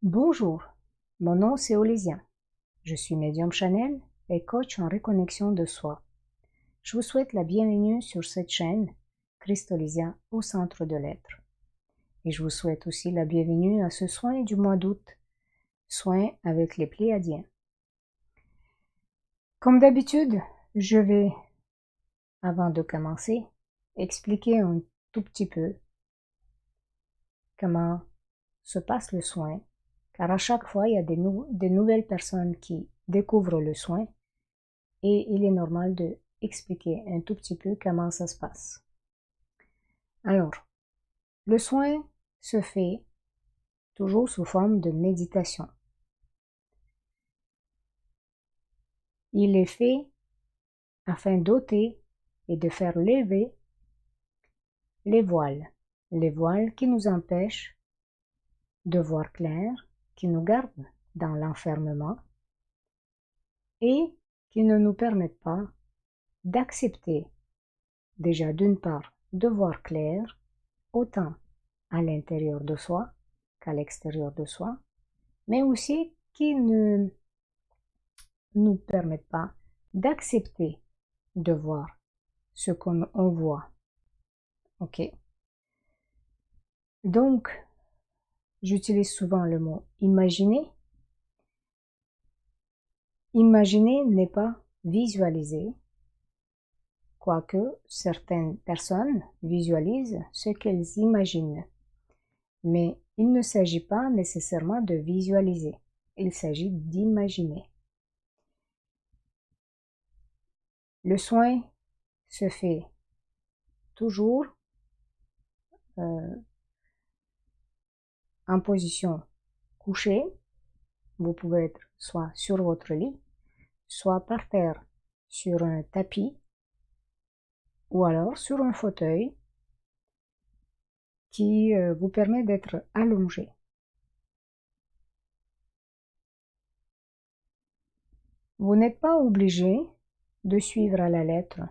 Bonjour, mon nom c'est Olésien. Je suis médium Chanel et coach en reconnexion de soi. Je vous souhaite la bienvenue sur cette chaîne, Christ Olésien au centre de l'être. Et je vous souhaite aussi la bienvenue à ce soin du mois d'août, soin avec les Pléiadiens. Comme d'habitude, je vais, avant de commencer, expliquer un tout petit peu comment se passe le soin, car à chaque fois, il y a des nouvelles personnes qui découvrent le soin et il est normal de expliquer un tout petit peu comment ça se passe. Alors, le soin se fait toujours sous forme de méditation. Il est fait afin d'ôter et de faire lever les voiles qui nous empêchent de voir clair, qui nous gardent dans l'enfermement et qui ne nous permettent pas d'accepter déjà d'une part de voir clair, autant à l'intérieur de soi qu'à l'extérieur de soi, mais aussi qui ne nous permettent pas d'accepter de voir ce qu'on voit. Ok. Donc, j'utilise souvent le mot imaginer. Imaginer n'est pas visualiser, quoique certaines personnes visualisent ce qu'elles imaginent. Mais il ne s'agit pas nécessairement de visualiser, il s'agit d'imaginer. Le soin se fait toujours en position couchée. Vous pouvez être soit sur votre lit, soit par terre sur un tapis, ou alors sur un fauteuil qui vous permet d'être allongé. Vous n'êtes pas obligé de suivre à la lettre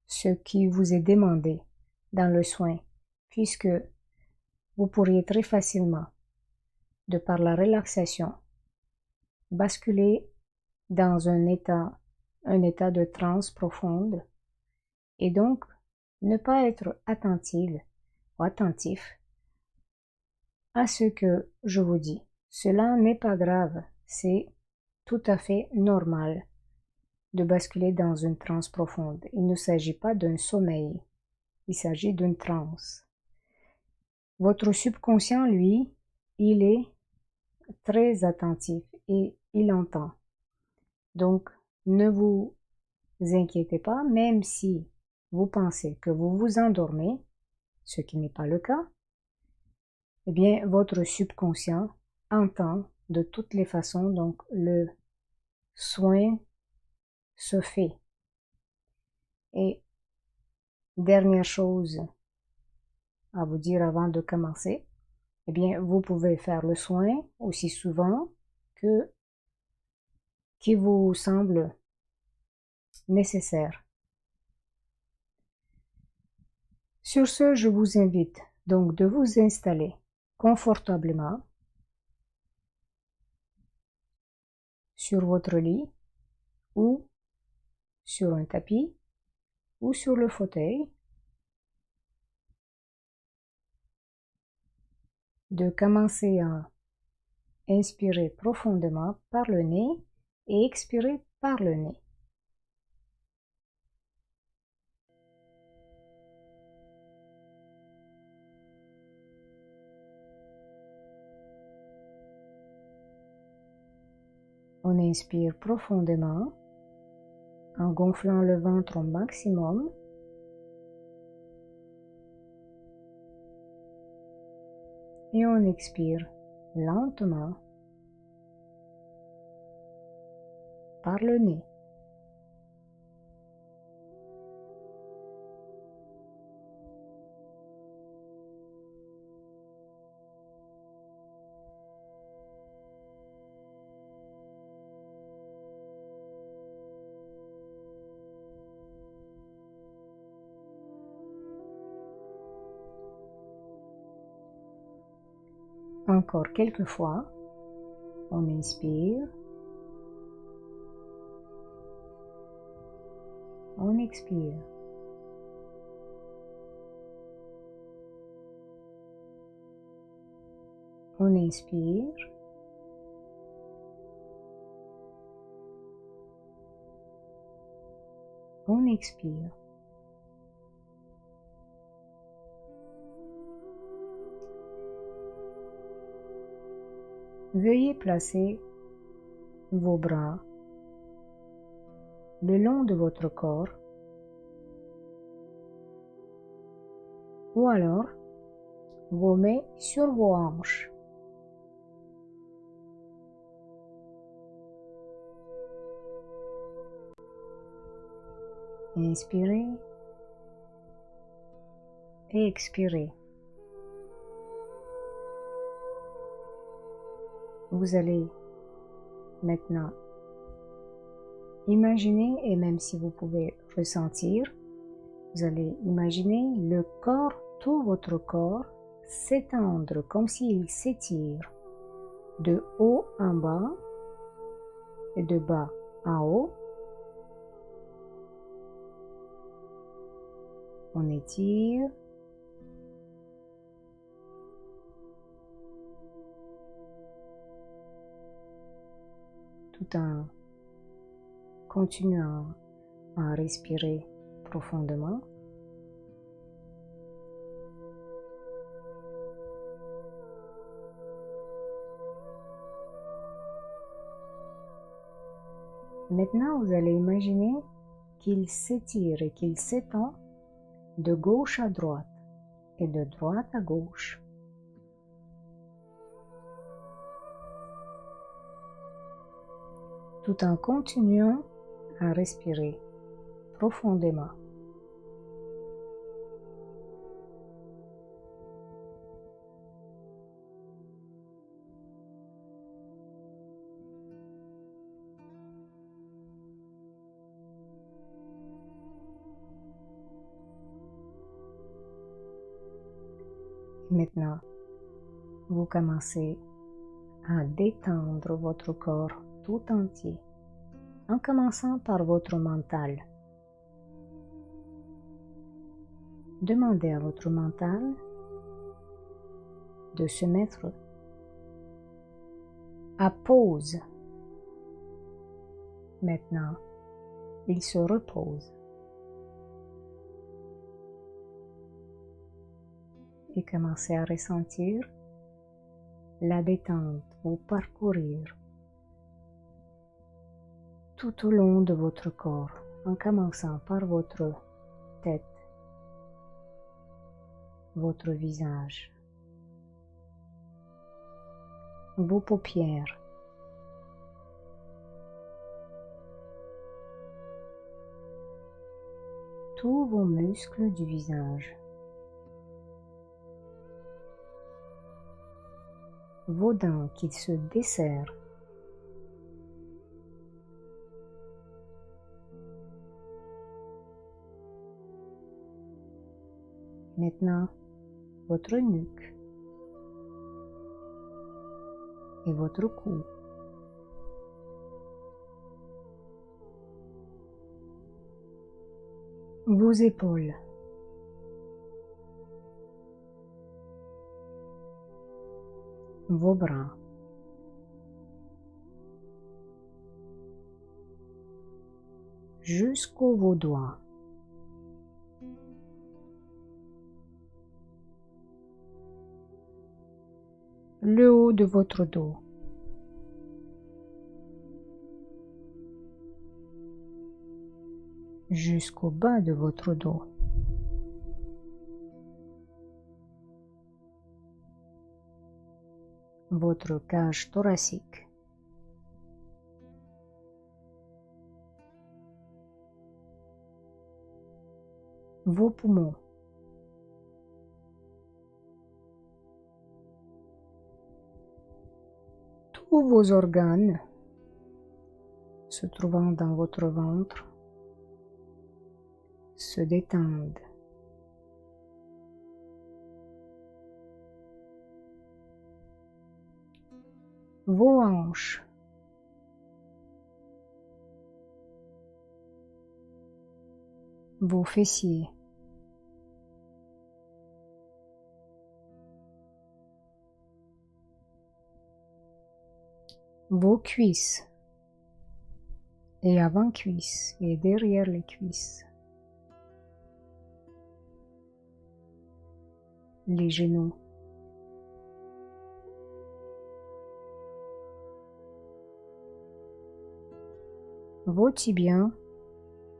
ce qui vous est demandé dans le soin, puisque vous pourriez très facilement, de par la relaxation, basculer dans un état de transe profonde et donc ne pas être attentif à ce que je vous dis. Cela n'est pas grave, c'est tout à fait normal de basculer dans une transe profonde. Il ne s'agit pas d'un sommeil, il s'agit d'une transe. Votre subconscient, lui, il est très attentif et il entend. Donc, ne vous inquiétez pas, même si vous pensez que vous vous endormez, ce qui n'est pas le cas, eh bien, votre subconscient entend de toutes les façons, donc le soin se fait. Et dernière chose à vous dire avant de commencer, eh bien, vous pouvez faire le soin aussi souvent que qui vous semble nécessaire. Sur ce, je vous invite donc de vous installer confortablement sur votre lit ou sur un tapis ou sur le fauteuil, de commencer à inspirer profondément par le nez et expirer par le nez. On inspire profondément en gonflant le ventre au maximum. Et on expire lentement par le nez. Encore quelques fois. On inspire. On expire. On inspire. On expire. Veuillez placer vos bras le long de votre corps ou alors vos mains sur vos hanches. Inspirez et expirez. Vous allez maintenant imaginer, et même si vous pouvez ressentir, vous allez imaginer le corps, tout votre corps, s'étendre comme s'il s'étire de haut en bas et de bas en haut. On étire. Tout en continuant à respirer profondément. Maintenant, vous allez imaginer qu'il s'étire et qu'il s'étend de gauche à droite et de droite à gauche. Tout en continuant à respirer profondément. Maintenant, vous commencez à détendre votre corps tout entier, en commençant par votre mental. Demandez à votre mental de se mettre à pause. Maintenant, il se repose. Et commencez à ressentir la détente ou parcourir tout au long de votre corps, en commençant par votre tête, votre visage, vos paupières, tous vos muscles du visage, vos dents qui se desserrent, maintenant votre nuque et votre cou. Vos épaules. Vos bras. Jusqu'aux vos doigts. Le haut de votre dos. Jusqu'au bas de votre dos. Votre cage thoracique. Vos poumons. Tous vos organes se trouvant dans votre ventre se détendent. hanches, vos fessiers, vos cuisses et avant-cuisses et derrière les cuisses, les genoux, vos tibias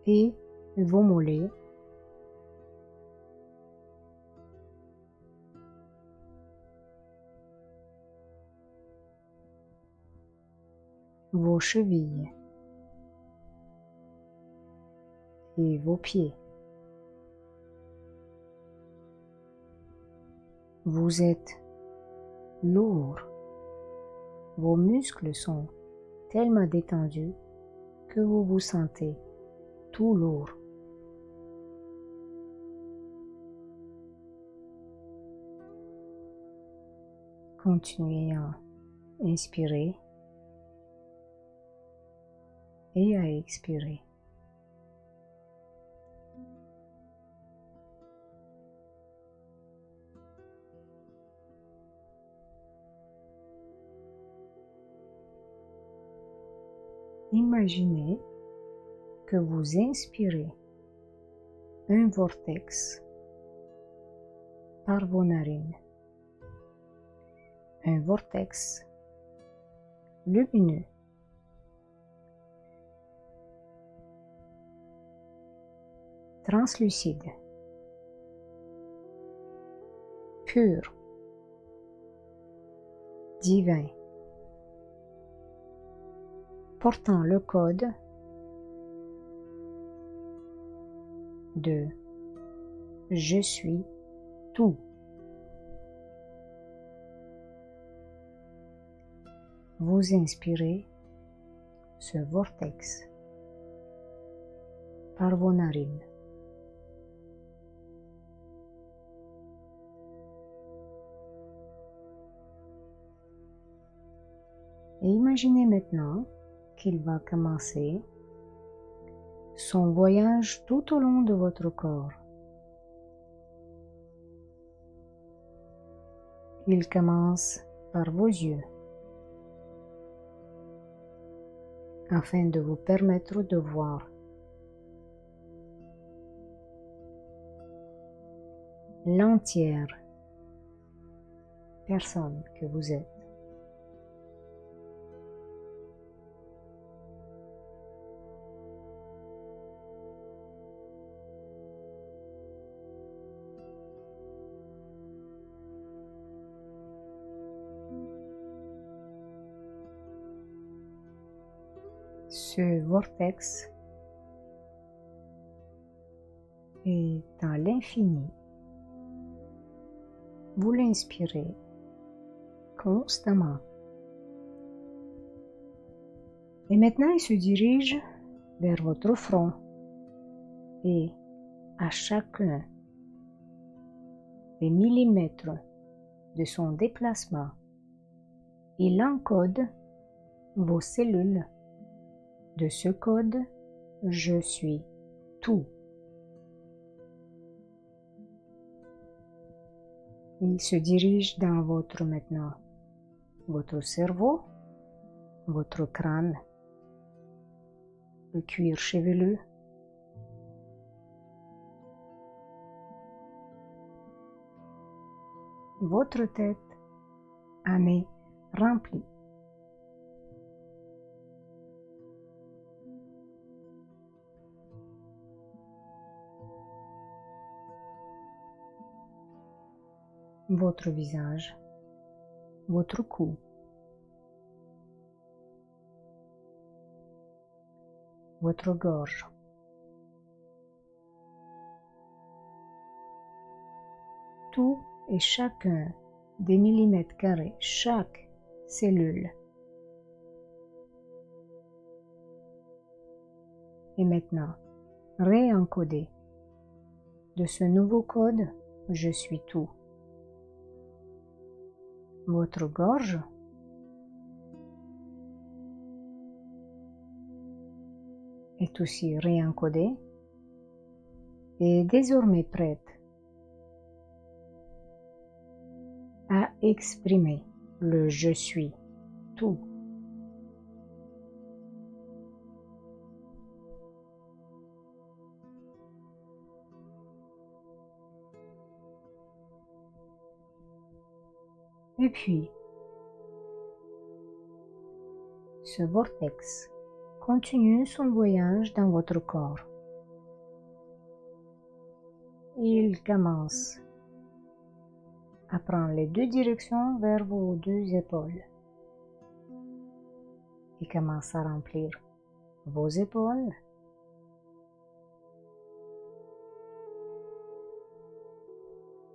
et vos mollets, vos chevilles et vos pieds. Vous êtes lourd. Vos muscles sont tellement détendus que vous vous sentez tout lourd. Continuez à inspirer et à expirer. Imaginez que vous inspirez un vortex par vos narines, un vortex lumineux, translucide, pur, divin, portant le code de je suis tout. Vous inspirez ce vortex par vos narines. Et imaginez maintenant qu'il va commencer son voyage tout au long de votre corps. Il commence par vos yeux, afin de vous permettre de voir l'entière personne que vous êtes. Ce vortex est dans l'infini. Vous l'inspirez constamment. Et maintenant, il se dirige vers votre front et à chacun des millimètres de son déplacement, il encode vos cellules de ce code « Je suis tout ». Il se dirige dans votre cerveau, votre crâne, le cuir chevelu, votre tête en est remplie. Votre visage, votre cou, votre gorge, tout et chacun des millimètres carrés, chaque cellule. Et maintenant, réencoder de ce nouveau code « Je suis tout ». Votre gorge, est aussi réencodée et désormais prête à exprimer le je suis tout. Et puis, ce vortex continue son voyage dans votre corps. Il commence à prendre les deux directions vers vos deux épaules. Il commence à remplir vos épaules,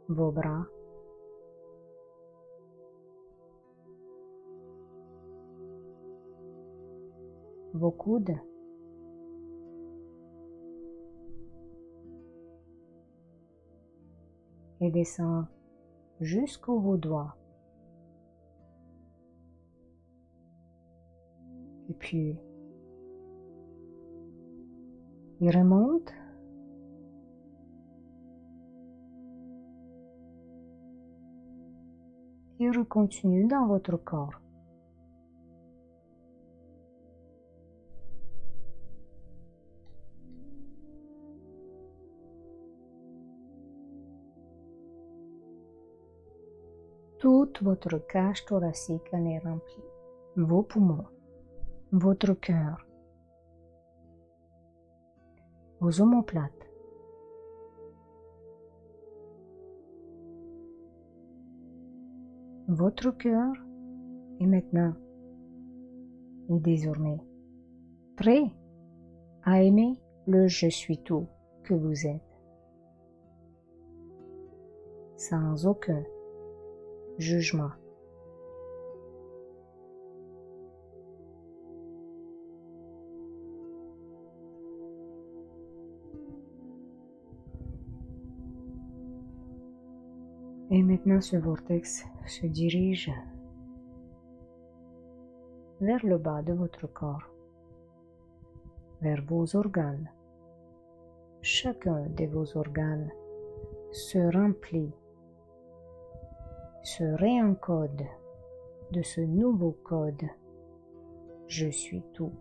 vos bras, vos coudes, et descend jusqu'aux vos doigts. Et puis, il remonte et recontinue dans votre corps. Toute votre cage thoracique en est remplie. Vos poumons, votre cœur, vos omoplates, votre cœur est maintenant et désormais prêt à aimer le je suis tout que vous êtes, sans aucun jugement. Et maintenant ce vortex se dirige vers le bas de votre corps, vers vos organes. Chacun de vos organes se remplit, se réencode de ce nouveau code « Je suis tout ».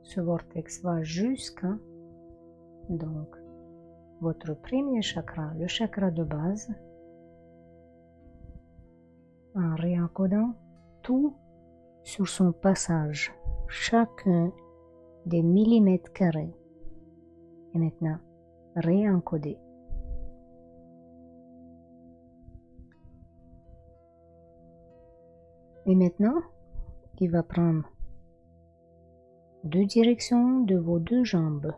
Ce vortex va jusqu'à donc votre premier chakra, le chakra de base, en réencodant tout sur son passage, chacun des millimètres carrés est maintenant réencodé. Et maintenant, il va prendre deux directions de vos deux jambes.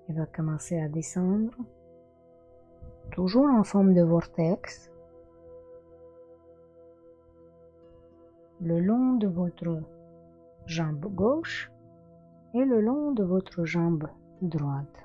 Il va commencer à descendre, toujours en forme de vortex, le long de votre jambe gauche et le long de votre jambe droite.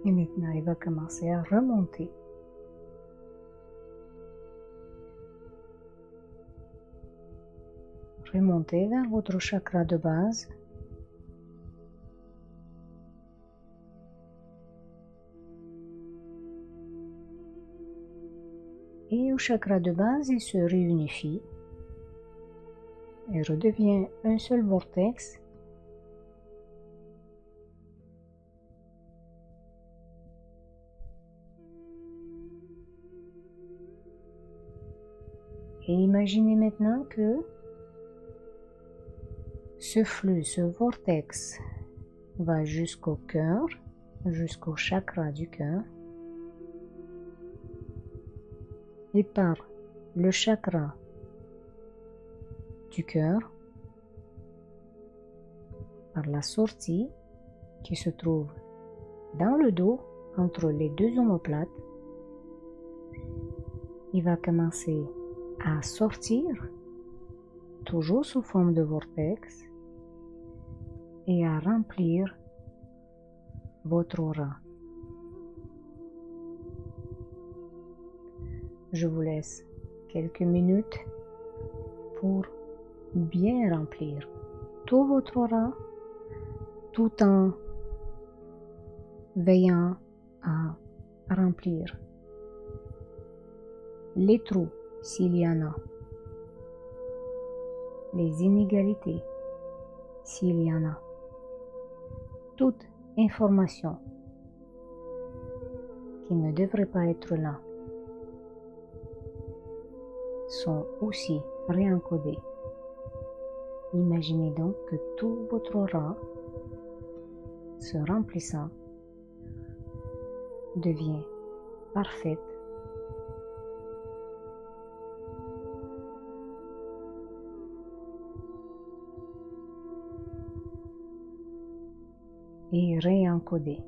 Et maintenant, il va commencer à remonter. Remontez vers votre chakra de base. Et au chakra de base, il se réunifie et redevient un seul vortex. Et imaginez maintenant que ce flux, ce vortex va jusqu'au cœur, jusqu'au chakra du cœur. Et par le chakra du cœur, par la sortie qui se trouve dans le dos, entre les deux omoplates, il va commencer à sortir, toujours sous forme de vortex, et à remplir votre aura. Je vous laisse quelques minutes pour bien remplir tout votre aura, tout en veillant à remplir les trous s'il y en a, les inégalités s'il y en a. Toute information qui ne devrait pas être là sont aussi réencodées. Imaginez donc que tout votre aura, se remplissant, devient parfaite. Et réencodée.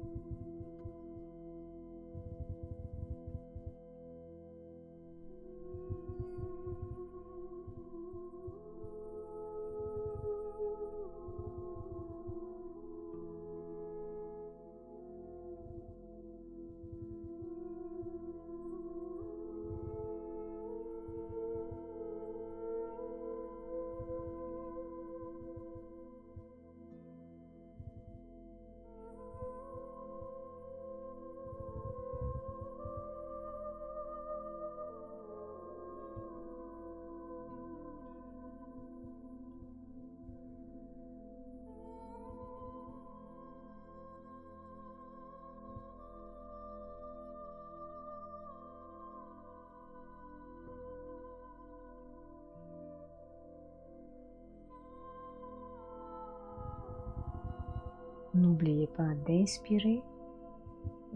N'oubliez pas d'inspirer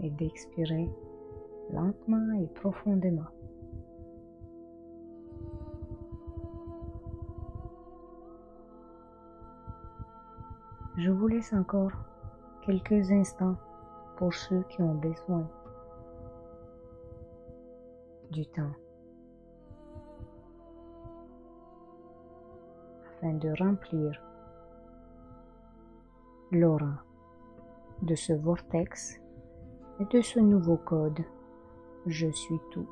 et d'expirer lentement et profondément. Je vous laisse encore quelques instants pour ceux qui ont besoin du temps afin de remplir l'aura de ce vortex et de ce nouveau code « Je suis tout ».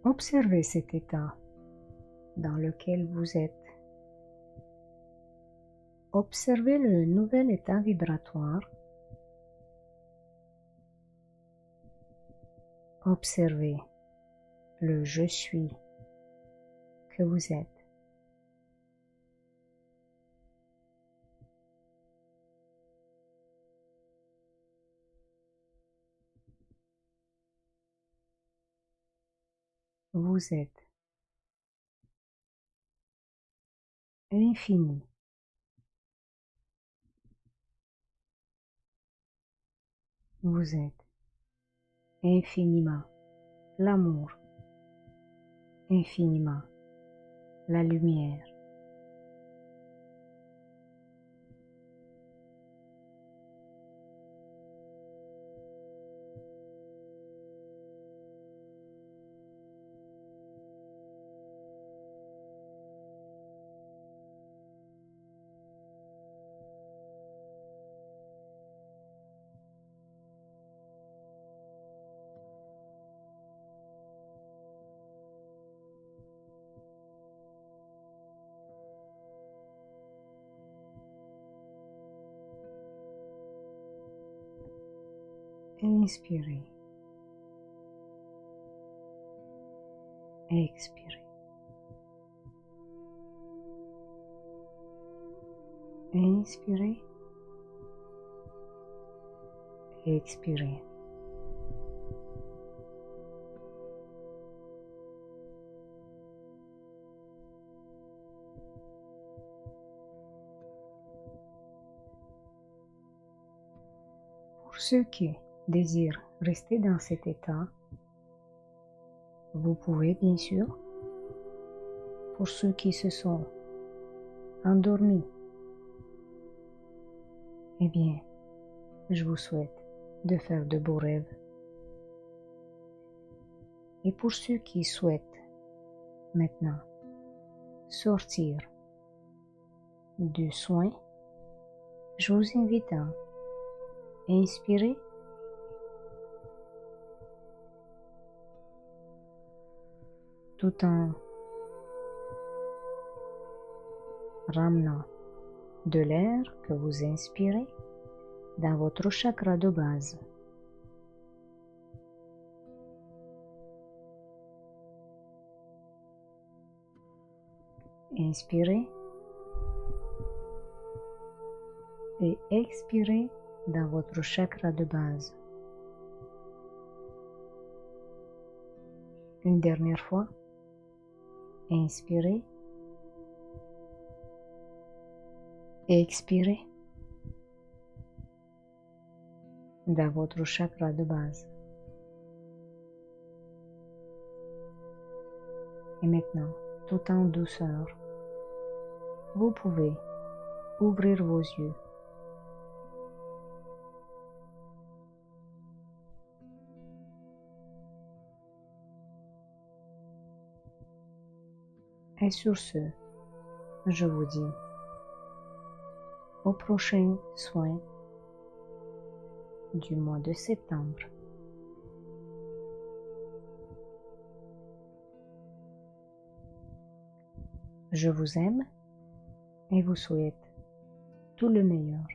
Observez cet état dans lequel vous êtes. Observez le nouvel état vibratoire. Observez le je suis que vous êtes. Vous êtes infini. Vous êtes infiniment l'amour, infiniment la lumière. Inspirez, expirez, inspirez, expirez. Pour ceux qui désirent rester dans cet état, vous pouvez bien sûr. Pour ceux qui se sont endormis, eh bien, je vous souhaite de faire de beaux rêves. Et pour ceux qui souhaitent maintenant sortir du soin, je vous invite à inspirer tout en ramenant de l'air que vous inspirez dans votre chakra de base. Inspirez et expirez dans votre chakra de base. Une dernière fois, inspirez, expirez dans votre chakra de base. Et maintenant, tout en douceur, vous pouvez ouvrir vos yeux. Et sur ce, je vous dis au prochain soin du mois de septembre. Je vous aime et vous souhaite tout le meilleur.